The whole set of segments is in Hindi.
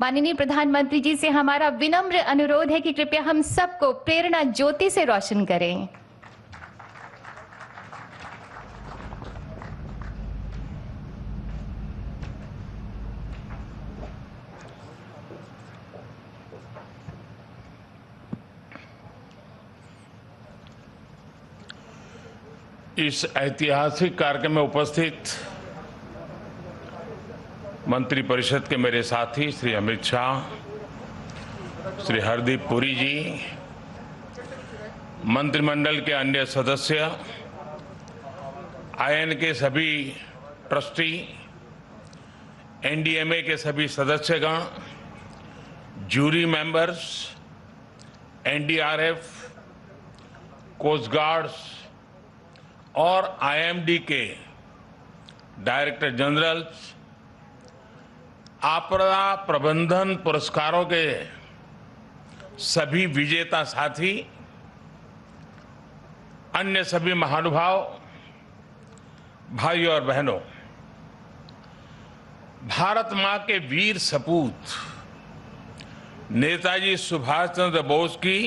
माननीय प्रधानमंत्री जी से हमारा विनम्र अनुरोध है कि कृपया हम सबको प्रेरणा ज्योति से रोशन करें। इस ऐतिहासिक कार्यक्रम में उपस्थित मंत्रिपरिषद के मेरे साथी श्री अमित शाह, श्री हरदीप पुरी जी, मंत्रिमंडल के अन्य सदस्य, आईएन के सभी ट्रस्टी, एनडीएमए के सभी सदस्यगण, jury members, NDRF, coast guards और आईएमडी के डायरेक्टर जनरल्स, आपदा प्रबंधन पुरस्कारों के सभी विजेता साथी, अन्य सभी महानुभाव, भाइयों और बहनों, भारत मां के वीर सपूत नेताजी सुभाष चंद्र बोस की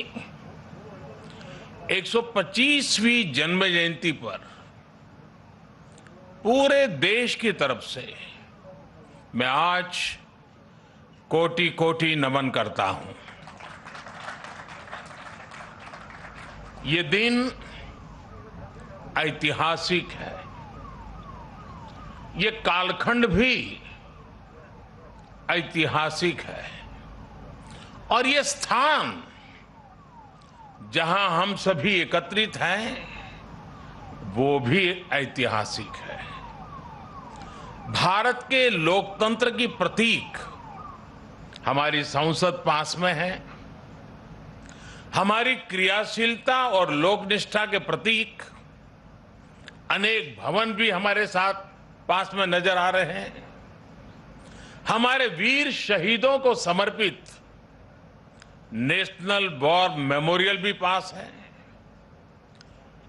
125वीं जन्म जयंती पर पूरे देश की तरफ से मैं आज कोटि कोटि नमन करता हूं। ये दिन ऐतिहासिक है, ये कालखंड भी ऐतिहासिक है और ये स्थान जहां हम सभी एकत्रित हैं वो भी ऐतिहासिक है। भारत के लोकतंत्र की प्रतीक हमारी संसद पास में है, हमारी क्रियाशीलता और लोकनिष्ठा के प्रतीक अनेक भवन भी हमारे साथ पास में नजर आ रहे हैं, हमारे वीर शहीदों को समर्पित नेशनल वॉर मेमोरियल भी पास है।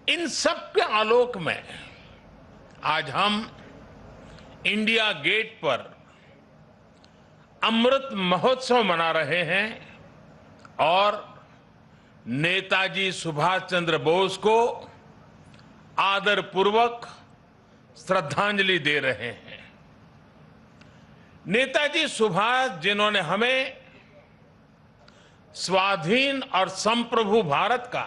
इन सब के आलोक में आज हम इंडिया गेट पर अमृत महोत्सव मना रहे हैं और नेताजी सुभाष चंद्र बोस को आदरपूर्वक श्रद्धांजलि दे रहे हैं। नेताजी सुभाष जिन्होंने हमें स्वाधीन और संप्रभु भारत का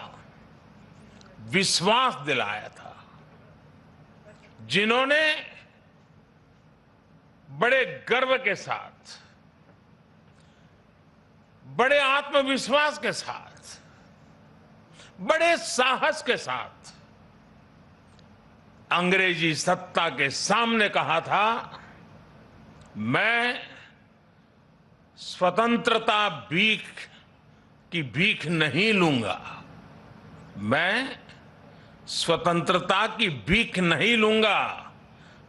विश्वास दिलाया था, जिन्होंने बड़े गर्व के साथ, बड़े आत्मविश्वास के साथ, बड़े साहस के साथ अंग्रेजी सत्ता के सामने कहा था, मैं स्वतंत्रता की भीख नहीं लूंगा, मैं स्वतंत्रता की भीख नहीं लूंगा,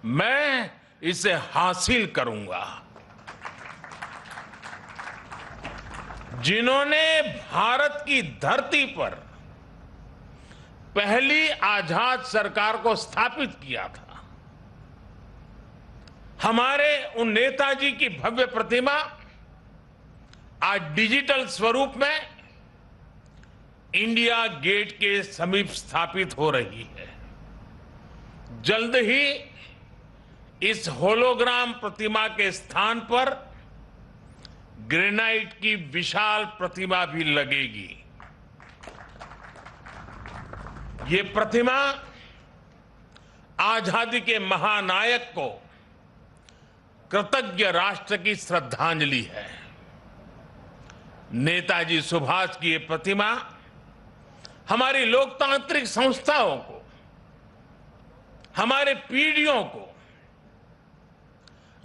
मैं इसे हासिल करूंगा। जिन्होंने भारत की धरती पर पहली आजाद सरकार को स्थापित किया था, हमारे उन नेताजी की भव्य प्रतिमा आज डिजिटल स्वरूप में इंडिया गेट के समीप स्थापित हो रही है। जल्द ही इस होलोग्राम प्रतिमा के स्थान पर ग्रेनाइट की विशाल प्रतिमा भी लगेगी। ये प्रतिमा आजादी के महानायक को कृतज्ञ राष्ट्र की श्रद्धांजलि है। नेताजी सुभाष की ये प्रतिमा हमारी लोकतांत्रिक संस्थाओं को, हमारे पीढ़ियों को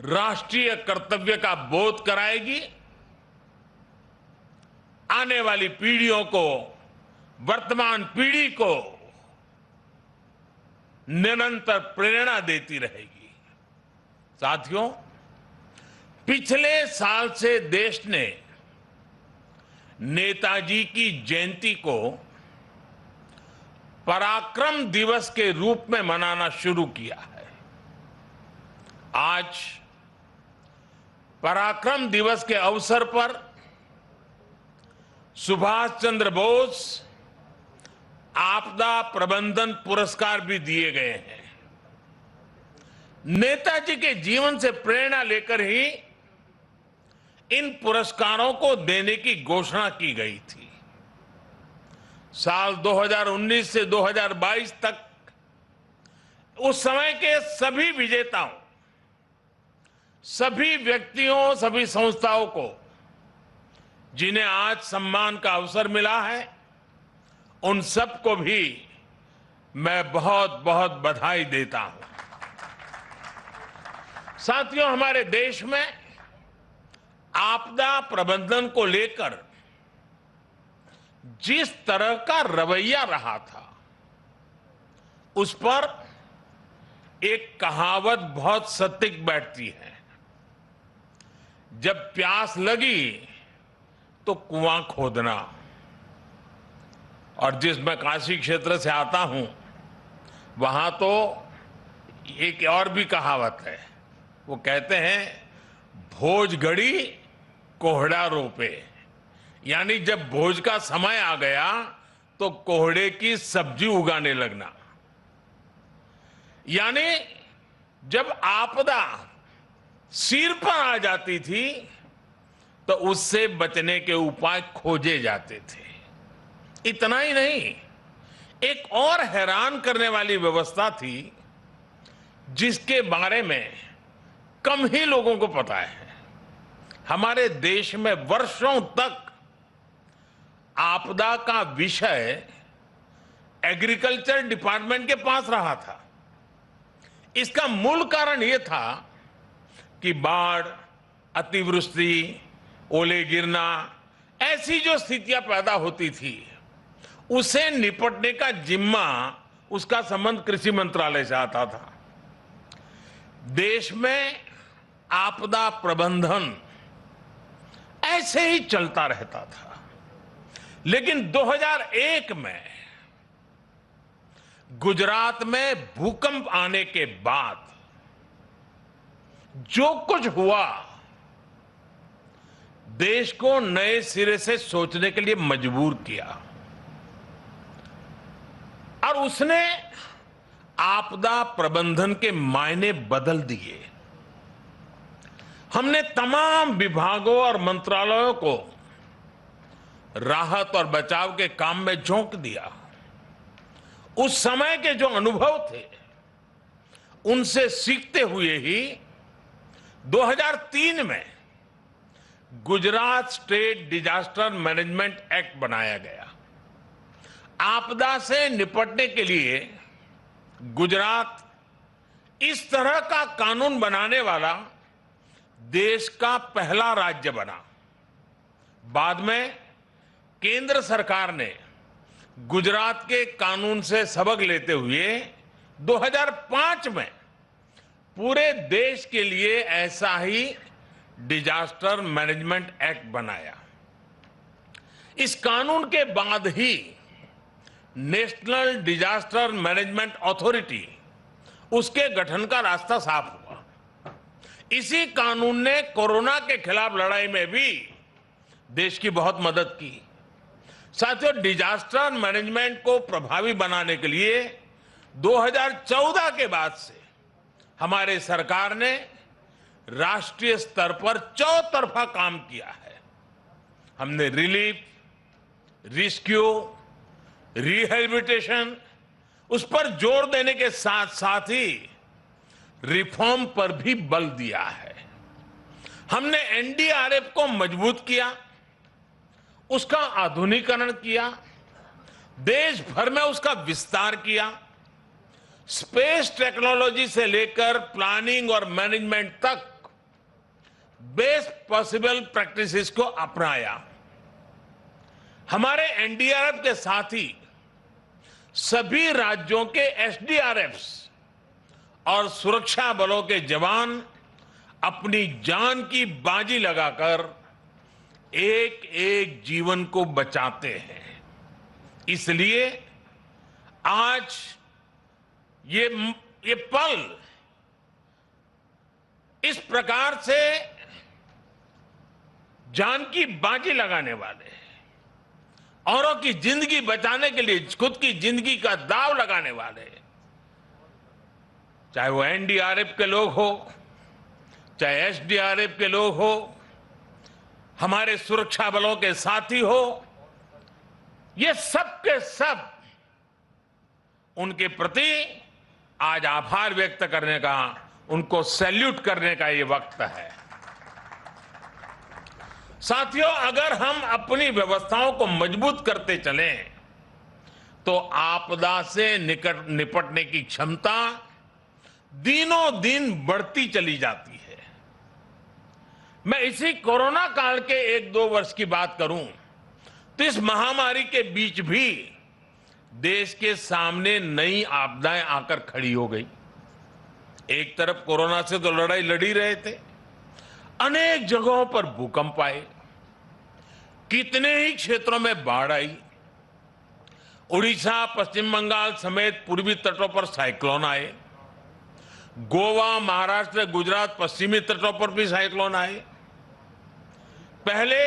राष्ट्रीय कर्तव्य का बोध कराएगी, आने वाली पीढ़ियों को, वर्तमान पीढ़ी को निरंतर प्रेरणा देती रहेगी। साथियों, पिछले साल से देश ने नेताजी की जयंती को पराक्रम दिवस के रूप में मनाना शुरू किया है। आज पराक्रम दिवस के अवसर पर सुभाष चंद्र बोस आपदा प्रबंधन पुरस्कार भी दिए गए हैं। नेताजी के जीवन से प्रेरणा लेकर ही इन पुरस्कारों को देने की घोषणा की गई थी। साल 2019 से 2022 तक उस समय के सभी विजेताओं, सभी व्यक्तियों, सभी संस्थाओं को जिन्हें आज सम्मान का अवसर मिला है, उन सबको भी मैं बहुत बहुत बधाई देता हूं। साथियों, हमारे देश में आपदा प्रबंधन को लेकर जिस तरह का रवैया रहा था, उस पर एक कहावत बहुत सटीक बैठती है। जब प्यास लगी तो कुआं खोदना। और जिस मैं काशी क्षेत्र से आता हूं, वहां तो एक और भी कहावत है। वो कहते हैं, भोज गड़ी कोहड़ा रोपे। यानी जब भोज का समय आ गया तो कोहड़े की सब्जी उगाने लगना। यानी जब आपदा सिर पर आ जाती थी तो उससे बचने के उपाय खोजे जाते थे। इतना ही नहीं, एक और हैरान करने वाली व्यवस्था थी जिसके बारे में कम ही लोगों को पता है। हमारे देश में वर्षों तक आपदा का विषय एग्रीकल्चर डिपार्टमेंट के पास रहा था। इसका मूल कारण यह था कि बाढ़, अतिवृष्टि, ओले गिरना, ऐसी जो स्थितियां पैदा होती थी, उसे निपटने का जिम्मा, उसका संबंध कृषि मंत्रालय से आता था। देश में आपदा प्रबंधन ऐसे ही चलता रहता था। लेकिन 2001 में गुजरात में भूकंप आने के बाद जो कुछ हुआ, देश को नए सिरे से सोचने के लिए मजबूर किया और उसने आपदा प्रबंधन के मायने बदल दिए। हमने तमाम विभागों और मंत्रालयों को राहत और बचाव के काम में झोंक दिया। उस समय के जो अनुभव थे, उनसे सीखते हुए ही 2003 में Gujarat state disaster management act बनाया गया। आपदा से निपटने के लिए गुजरात इस तरह का कानून बनाने वाला देश का पहला राज्य बना। बाद में केंद्र सरकार ने गुजरात के कानून से सबक लेते हुए 2005 में पूरे देश के लिए ऐसा ही डिजास्टर मैनेजमेंट एक्ट बनाया। इस कानून के बाद ही नेशनल डिजास्टर मैनेजमेंट अथॉरिटी, उसके गठन का रास्ता साफ हुआ। इसी कानून ने कोरोना के खिलाफ लड़ाई में भी देश की बहुत मदद की। साथियों, डिजास्टर मैनेजमेंट को प्रभावी बनाने के लिए 2014 के बाद से हमारे सरकार ने राष्ट्रीय स्तर पर चौतरफा काम किया है। हमने रिलीफ, रेस्क्यू, रिहेबिलिटेशन, उस पर जोर देने के साथ साथ ही रिफॉर्म पर भी बल दिया है। हमने एनडीआरएफ को मजबूत किया, उसका आधुनिकीकरण किया, देश भर में उसका विस्तार किया, स्पेस टेक्नोलॉजी से लेकर प्लानिंग और मैनेजमेंट तक बेस्ट पॉसिबल प्रैक्टिसेस को अपनाया। हमारे एनडीआरएफ के साथ ही सभी राज्यों के एसडीआरएफ्स और सुरक्षा बलों के जवान अपनी जान की बाजी लगाकर एक एक जीवन को बचाते हैं। इसलिए आज ये पल इस प्रकार से जान की बाजी लगाने वाले, औरों की जिंदगी बचाने के लिए खुद की जिंदगी का दांव लगाने वाले, चाहे वो एनडीआरएफ के लोग हो, चाहे एसडीआरएफ के लोग हो, हमारे सुरक्षा बलों के साथी हो, ये सब के सब उनके प्रति आज आभार व्यक्त करने का, उनको सैल्यूट करने का ये वक्त है। साथियों, अगर हम अपनी व्यवस्थाओं को मजबूत करते चलें तो आपदा से निपटने की क्षमता दिनों दिन बढ़ती चली जाती है। मैं इसी कोरोना काल के 1-2 वर्ष की बात करूं तो इस महामारी के बीच भी देश के सामने नई आपदाएं आकर खड़ी हो गई। एक तरफ कोरोना से तो लड़ाई लड़ी रहे थे, अनेक जगहों पर भूकंप आए, कितने ही क्षेत्रों में बाढ़ आई, उड़ीसा, पश्चिम बंगाल समेत पूर्वी तटों पर साइक्लोन आए, गोवा, महाराष्ट्र, गुजरात, पश्चिमी तटों पर भी साइक्लोन आए। पहले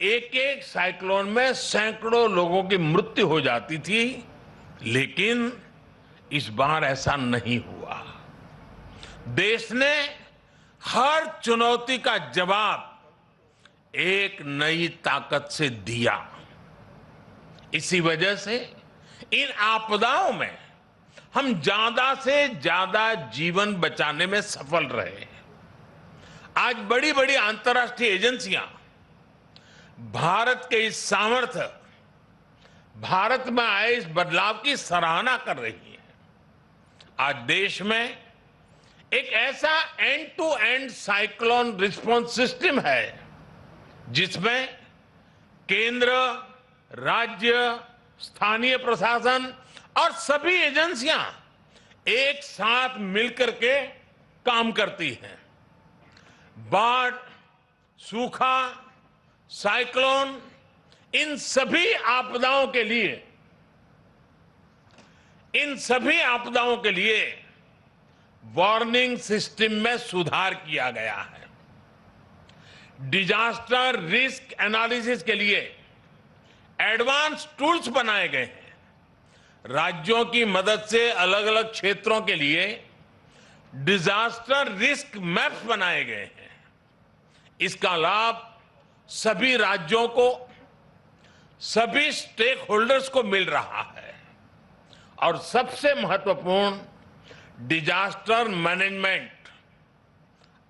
एक एक साइक्लोन में सैकड़ों लोगों की मृत्यु हो जाती थी, लेकिन इस बार ऐसा नहीं हुआ। देश ने हर चुनौती का जवाब एक नई ताकत से दिया। इसी वजह से इन आपदाओं में हम ज्यादा से ज्यादा जीवन बचाने में सफल रहे। आज बड़ी बड़ी अंतर्राष्ट्रीय एजेंसियां भारत के इस सामर्थ्य, भारत में आए इस बदलाव की सराहना कर रही हैं। आज देश में एक ऐसा end to end cyclone response system है जिसमें केंद्र, राज्य, स्थानीय प्रशासन और सभी एजेंसियां एक साथ मिलकर के काम करती हैं। बाढ़, सूखा, साइक्लोन, इन सभी आपदाओं के लिए वार्निंग सिस्टम में सुधार किया गया है। डिजास्टर रिस्क एनालिसिस के लिए एडवांस टूल्स बनाए गए हैं। राज्यों की मदद से अलग अलग क्षेत्रों के लिए डिजास्टर रिस्क मैप्स बनाए गए हैं। इसका लाभ सभी राज्यों को, सभी स्टेक होल्डर्स को मिल रहा है। और सबसे महत्वपूर्ण, डिजास्टर मैनेजमेंट,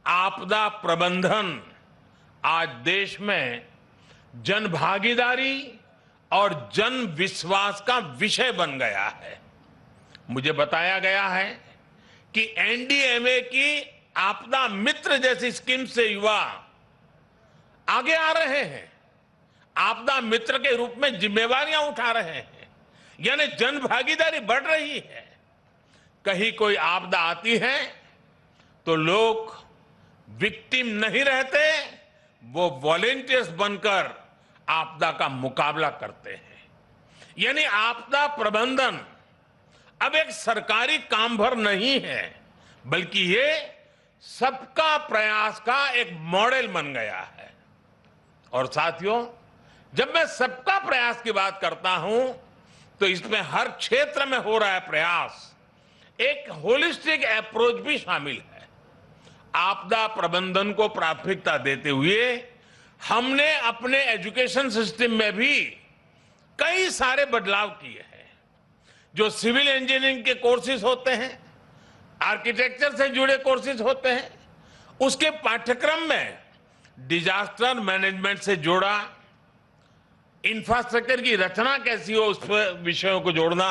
आपदा प्रबंधन आज देश में जन भागीदारी और जन विश्वास का विषय बन गया है। मुझे बताया गया है कि एनडीएमए की आपदा मित्र जैसी स्कीम से युवा आगे आ रहे हैं, आपदा मित्र के रूप में जिम्मेवारियां उठा रहे हैं, यानी जन भागीदारी बढ़ रही है। कहीं कोई आपदा आती है तो लोग विक्टिम नहीं रहते, वो वॉलेंटियर्स बनकर आपदा का मुकाबला करते हैं। यानी आपदा प्रबंधन अब एक सरकारी काम भर नहीं है, बल्कि ये सबका प्रयास का एक मॉडल बन गया है। और साथियों, जब मैं सबका प्रयास की बात करता हूं तो इसमें हर क्षेत्र में हो रहा है प्रयास, एक होलिस्टिक अप्रोच भी शामिल है। आपदा प्रबंधन को प्राथमिकता देते हुए हमने अपने एजुकेशन सिस्टम में भी कई सारे बदलाव किए हैं। जो सिविल इंजीनियरिंग के कोर्सेज होते हैं, आर्किटेक्चर से जुड़े कोर्सेज होते हैं, उसके पाठ्यक्रम में डिजास्टर मैनेजमेंट से जोड़ा, इंफ्रास्ट्रक्चर की रचना कैसी हो उस विषयों को जोड़ना,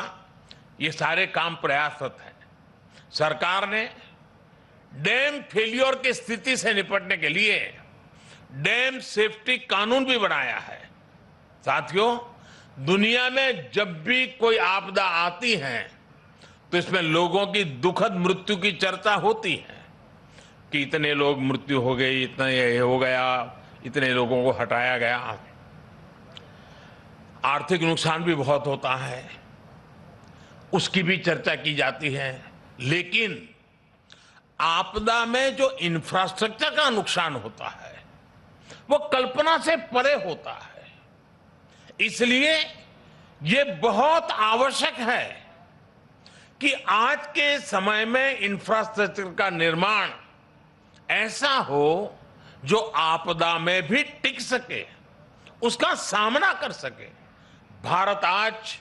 ये सारे काम प्रयासरत हैं। सरकार ने डैम फेलियर की स्थिति से निपटने के लिए डैम सेफ्टी कानून भी बनाया है। साथियों, दुनिया में जब भी कोई आपदा आती है तो इसमें लोगों की दुखद मृत्यु की चर्चा होती है कि इतने लोग मृत्यु हो गई, इतना ये हो गया, इतने लोगों को हटाया गया। आर्थिक नुकसान भी बहुत होता है, उसकी भी चर्चा की जाती है। लेकिन आपदा में जो इंफ्रास्ट्रक्चर का नुकसान होता है वो कल्पना से परे होता है। इसलिए ये बहुत आवश्यक है कि आज के समय में इंफ्रास्ट्रक्चर का निर्माण ऐसा हो जो आपदा में भी टिक सके, उसका सामना कर सके। भारत आज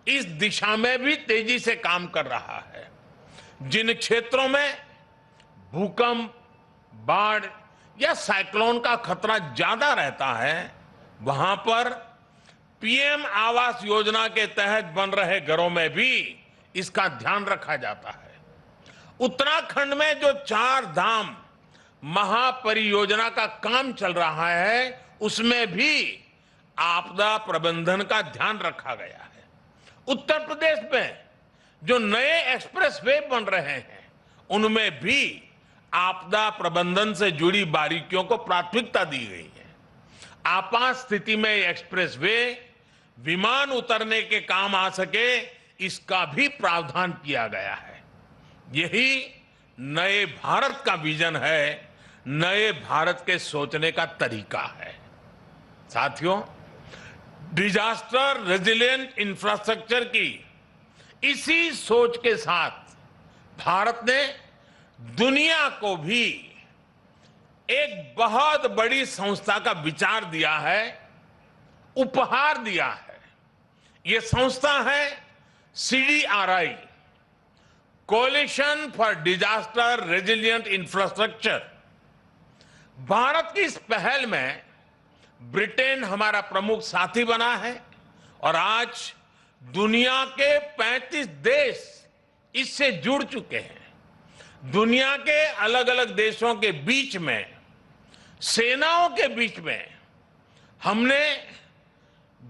इस दिशा में भी तेजी से काम कर रहा है। जिन क्षेत्रों में भूकंप, बाढ़ या साइक्लोन का खतरा ज्यादा रहता है, वहां पर पीएम आवास योजना के तहत बन रहे घरों में भी इसका ध्यान रखा जाता है। उत्तराखंड में जो 4 धाम महापरियोजना का काम चल रहा है, उसमें भी आपदा प्रबंधन का ध्यान रखा गया है। उत्तर प्रदेश में जो नए एक्सप्रेस वे बन रहे हैं, उनमें भी आपदा प्रबंधन से जुड़ी बारीकियों को प्राथमिकता दी गई है। आपात स्थिति में एक्सप्रेस वे विमान उतरने के काम आ सके, इसका भी प्रावधान किया गया है। यही नए भारत का विजन है, नए भारत के सोचने का तरीका है। साथियों, डिजास्टर रेजिलिएंट इंफ्रास्ट्रक्चर की इसी सोच के साथ भारत ने दुनिया को भी एक बहुत बड़ी संस्था का विचार दिया है, उपहार दिया है। यह संस्था है CDRI, coalition for disaster resilient infrastructure. Bharat की इस पहल में ब्रिटेन हमारा प्रमुख साथी बना है और आज दुनिया के 35 देश इससे जुड़ चुके हैं। दुनिया के अलग अलग देशों के बीच में, सेनाओं के बीच में हमने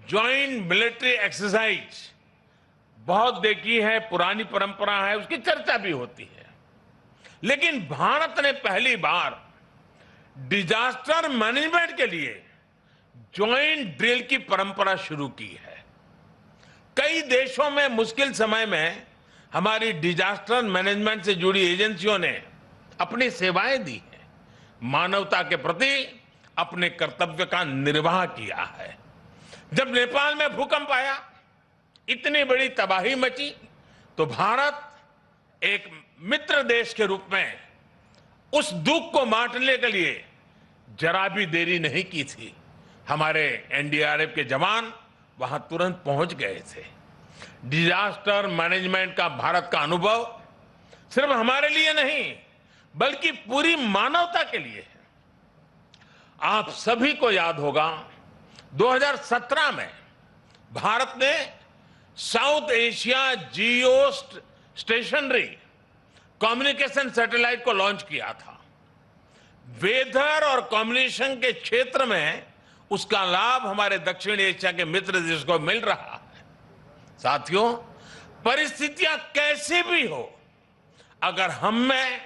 ज्वाइंट मिलिट्री एक्सरसाइज बहुत देखी है, पुरानी परंपरा है, उसकी चर्चा भी होती है। लेकिन भारत ने पहली बार डिजास्टर मैनेजमेंट के लिए ज्वाइंट ड्रिल की परंपरा शुरू की है। कई देशों में मुश्किल समय में हमारी डिजास्टर मैनेजमेंट से जुड़ी एजेंसियों ने अपनी सेवाएं दी हैं, मानवता के प्रति अपने कर्तव्य का निर्वाह किया है। जब नेपाल में भूकंप आया, इतनी बड़ी तबाही मची, तो भारत एक मित्र देश के रूप में उस दुख को बांटने के लिए जरा भी देरी नहीं की थी। हमारे NDRF के जवान वहां तुरंत पहुंच गए थे। डिजास्टर मैनेजमेंट का भारत का अनुभव सिर्फ हमारे लिए नहीं, बल्कि पूरी मानवता के लिए है। आप सभी को याद होगा, 2017 में भारत ने साउथ एशिया जियो स्टेशनरी कम्युनिकेशन सैटेलाइट को लॉन्च किया था। वेदर और कम्युनिकेशन के क्षेत्र में उसका लाभ हमारे दक्षिण एशिया के मित्र देश को मिल रहा है। साथियों, परिस्थितियां कैसी भी हो, अगर हम में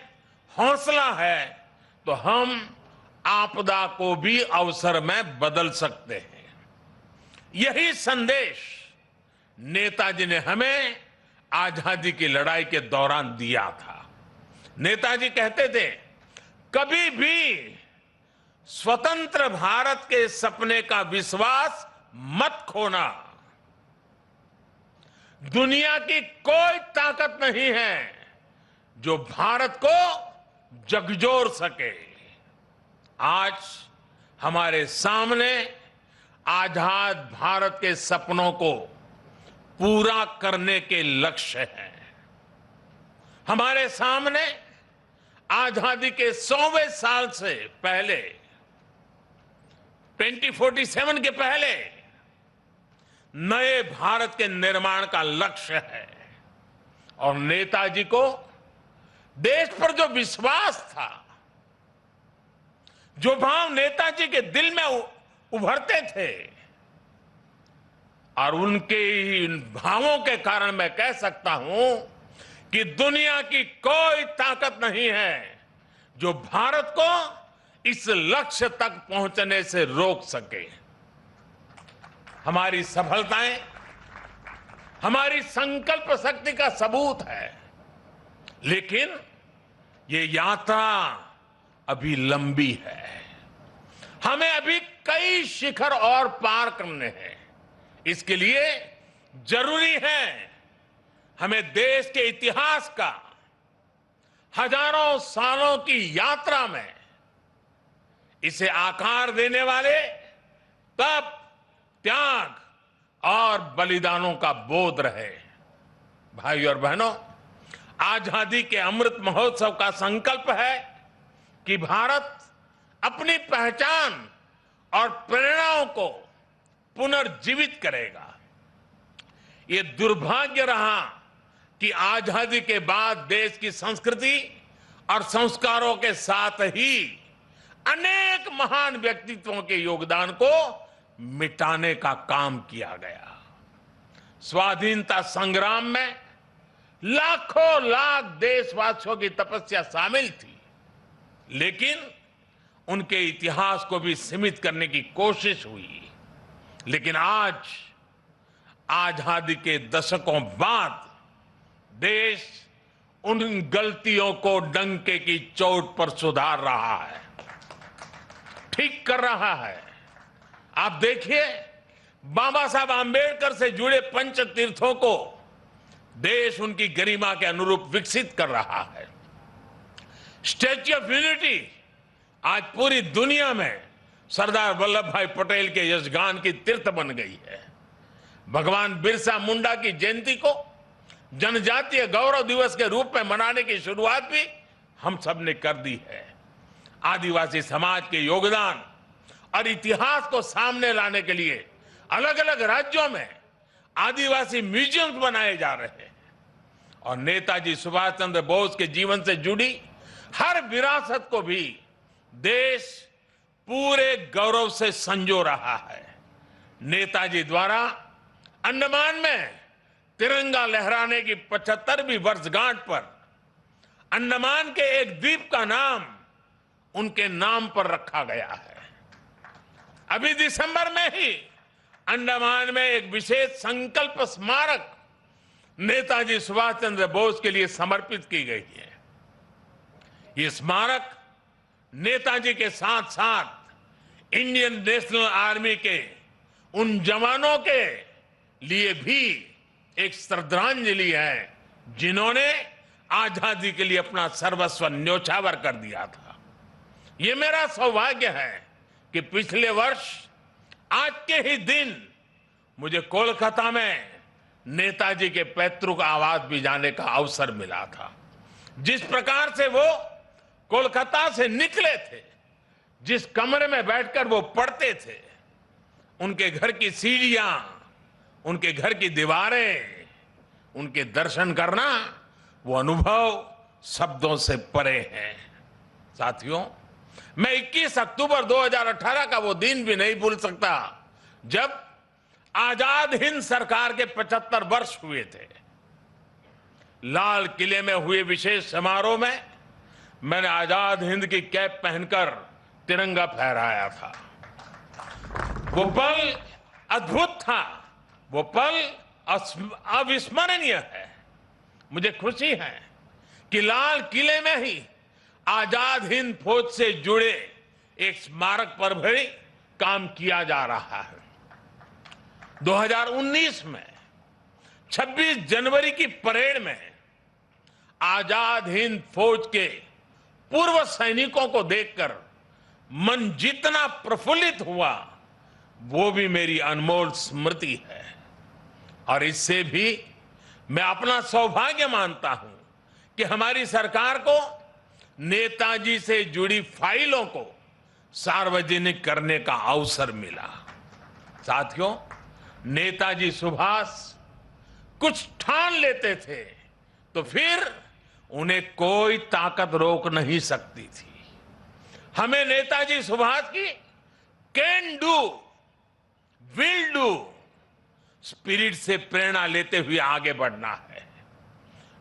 हौसला है तो हम आपदा को भी अवसर में बदल सकते हैं। यही संदेश नेताजी ने हमें आजादी की लड़ाई के दौरान दिया था। नेताजी कहते थे, कभी भी स्वतंत्र भारत के सपने का विश्वास मत खोना। दुनिया की कोई ताकत नहीं है जो भारत को झकझोर सके। आज हमारे सामने आजाद भारत के सपनों को पूरा करने के लक्ष्य हैं। हमारे सामने आजादी के 100वें साल से पहले, 2047 के पहले नए भारत के निर्माण का लक्ष्य है। और नेताजी को देश पर जो विश्वास था, जो भाव नेताजी के दिल में उभरते थे, और उनके इन भावों के कारण मैं कह सकता हूं कि दुनिया की कोई ताकत नहीं है जो भारत को इस लक्ष्य तक पहुंचने से रोक सके। हमारी सफलताएं हमारी संकल्प शक्ति का सबूत है, लेकिन ये यात्रा अभी लंबी है। हमें अभी कई शिखर और पार करने हैं। इसके लिए जरूरी है हमें देश के इतिहास का हजारों सालों की यात्रा में इसे आकार देने वाले तप, त्याग और बलिदानों का बोध रहे। भाई और बहनों, आजादी के अमृत महोत्सव का संकल्प है कि भारत अपनी पहचान और प्रेरणाओं को पुनर्जीवित करेगा। ये दुर्भाग्य रहा कि आजादी के बाद देश की संस्कृति और संस्कारों के साथ ही अनेक महान व्यक्तित्वों के योगदान को मिटाने का काम किया गया। स्वाधीनता संग्राम में लाखों लाख देशवासियों की तपस्या शामिल थी, लेकिन उनके इतिहास को भी सीमित करने की कोशिश हुई। लेकिन आज आजादी के दशकों बाद देश उन गलतियों को डंके की चोट पर सुधार रहा है, ठीक कर रहा है। आप देखिए, बाबा साहब आंबेडकर से जुड़े पंच तीर्थों को देश उनकी गरिमा के अनुरूप विकसित कर रहा है। स्टैच्यू ऑफ यूनिटी आज पूरी दुनिया में सरदार वल्लभ भाई पटेल के यशगान की तीर्थ बन गई है। भगवान बिरसा मुंडा की जयंती को जनजातीय गौरव दिवस के रूप में मनाने की शुरुआत भी हम सब ने कर दी है। आदिवासी समाज के योगदान और इतिहास को सामने लाने के लिए अलग अलग राज्यों में आदिवासी म्यूजियम्स बनाए जा रहे हैं और नेताजी सुभाष चंद्र बोस के जीवन से जुड़ी हर विरासत को भी देश पूरे गौरव से संजो रहा है। नेताजी द्वारा अंडमान में तिरंगा लहराने की 75वीं वर्षगांठ पर अंडमान के एक द्वीप का नाम उनके नाम पर रखा गया है। अभी दिसंबर में ही अंडमान में एक विशेष संकल्प स्मारक नेताजी सुभाष चंद्र बोस के लिए समर्पित की गई है। ये स्मारक नेताजी के साथ साथ इंडियन नेशनल आर्मी के उन जवानों के लिए भी एक श्रद्धांजलि है जिन्होंने आजादी के लिए अपना सर्वस्व न्योछावर कर दिया था। ये मेरा सौभाग्य है कि पिछले वर्ष आज के ही दिन मुझे कोलकाता में नेताजी के पैतृक आवास भी जाने का अवसर मिला था। जिस प्रकार से वो कोलकाता से निकले थे, जिस कमरे में बैठकर वो पढ़ते थे, उनके घर की सीढ़ियां, उनके घर की दीवारें, उनके दर्शन करना, वो अनुभव शब्दों से परे है। साथियों, मैं 21 अक्टूबर 2018 का वो दिन भी नहीं भूल सकता जब आजाद हिंद सरकार के 75 वर्ष हुए थे। लाल किले में हुए विशेष समारोह में मैंने आजाद हिंद की कैप पहनकर तिरंगा फहराया था। वो पल अद्भुत था, वो पल अविस्मरणीय है। मुझे खुशी है कि लाल किले में ही आजाद हिंद फौज से जुड़े एक स्मारक पर भी काम किया जा रहा है। 2019 में 26 जनवरी की परेड में आजाद हिंद फौज के पूर्व सैनिकों को देखकर मन जितना प्रफुल्लित हुआ, वो भी मेरी अनमोल स्मृति है। और इससे भी मैं अपना सौभाग्य मानता हूं कि हमारी सरकार को नेताजी से जुड़ी फाइलों को सार्वजनिक करने का अवसर मिला। साथियों, नेताजी सुभाष कुछ ठान लेते थे तो फिर उन्हें कोई ताकत रोक नहीं सकती थी। हमें नेताजी सुभाष की can do, will do spirit से प्रेरणा लेते हुए आगे बढ़ना है।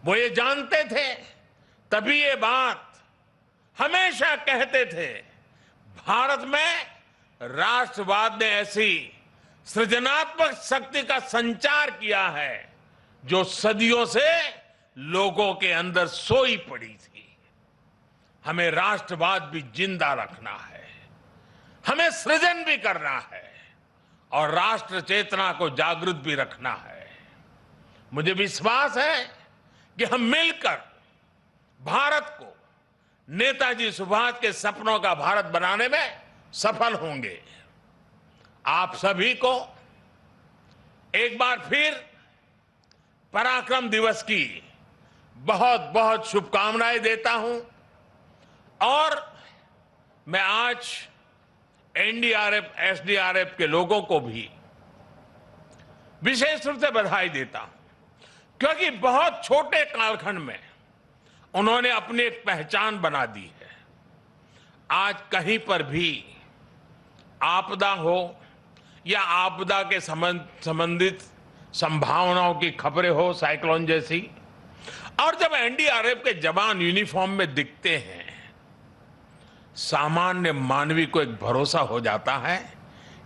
वो ये जानते थे, तभी ये बात हमेशा कहते थे, भारत में राष्ट्रवाद ने ऐसी सृजनात्मक शक्ति का संचार किया है जो सदियों से लोगों के अंदर सोई पड़ी थी। हमें राष्ट्रवाद भी जिंदा रखना है। हमें सृजन भी करना है और राष्ट्र चेतना को जागृत भी रखना है। मुझे विश्वास है कि हम मिलकर भारत को नेताजी सुभाष के सपनों का भारत बनाने में सफल होंगे। आप सभी को एक बार फिर पराक्रम दिवस की बहुत बहुत शुभकामनाएं देता हूं और मैं आज एनडीआरएफ, एसडीआरएफ के लोगों को भी विशेष रूप से बधाई देता हूं, क्योंकि बहुत छोटे कालखंड में उन्होंने अपनी एक पहचान बना दी है। आज कहीं पर भी आपदा हो या आपदा के संबंधित संभावनाओं की खबरें हो, साइक्लोन जैसी, और जब एनडीआरएफ के जवान यूनिफॉर्म में दिखते हैं, सामान्य मानवी को एक भरोसा हो जाता है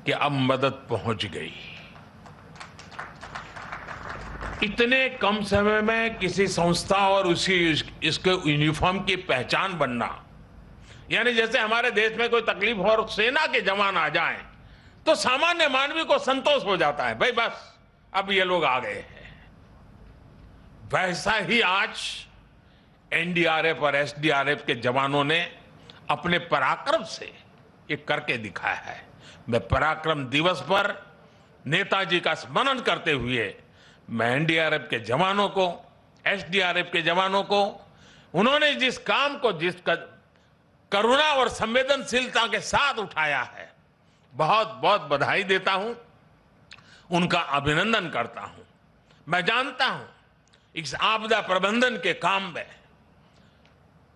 कि अब मदद पहुंच गई। इतने कम समय में किसी संस्था और इसके यूनिफॉर्म की पहचान बनना, यानी जैसे हमारे देश में कोई तकलीफ हो और सेना के जवान आ जाएं, तो सामान्य मानवी को संतोष हो जाता है, भाई बस अब ये लोग आ गए हैं। वैसा ही आज एनडीआरएफ और एसडीआरएफ के जवानों ने अपने पराक्रम से ये करके दिखाया है। मैं पराक्रम दिवस पर नेताजी का स्मरण करते हुए मैं एनडीआरएफ के जवानों को, एसडीआरएफ के जवानों को, उन्होंने जिस काम को जिस करुणा और संवेदनशीलता के साथ उठाया है, बहुत बहुत बधाई देता हूं, उनका अभिनंदन करता हूं। मैं जानता हूं इस आपदा प्रबंधन के काम में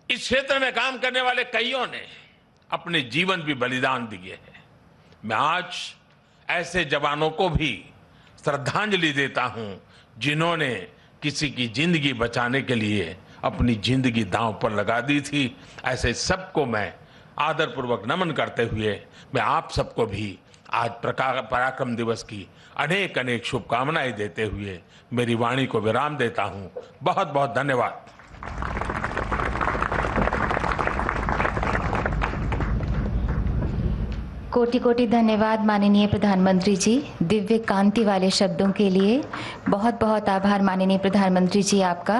इस क्षेत्र में काम करने वाले कईयों ने अपने जीवन भी बलिदान दिए हैं। मैं आज ऐसे जवानों को भी श्रद्धांजलि देता हूं जिन्होंने किसी की जिंदगी बचाने के लिए अपनी जिंदगी दांव पर लगा दी थी। ऐसे सबको मैं आदरपूर्वक नमन करते हुए मैं आप सबको भी आज पराक्रम दिवस की अनेक अनेक शुभकामनाएं देते हुए मेरी वाणी को विराम देता हूं। बहुत बहुत धन्यवाद। कोटि कोटि धन्यवाद माननीय प्रधानमंत्री जी, दिव्य कांति वाले शब्दों के लिए। बहुत बहुत आभार माननीय प्रधानमंत्री जी आपका।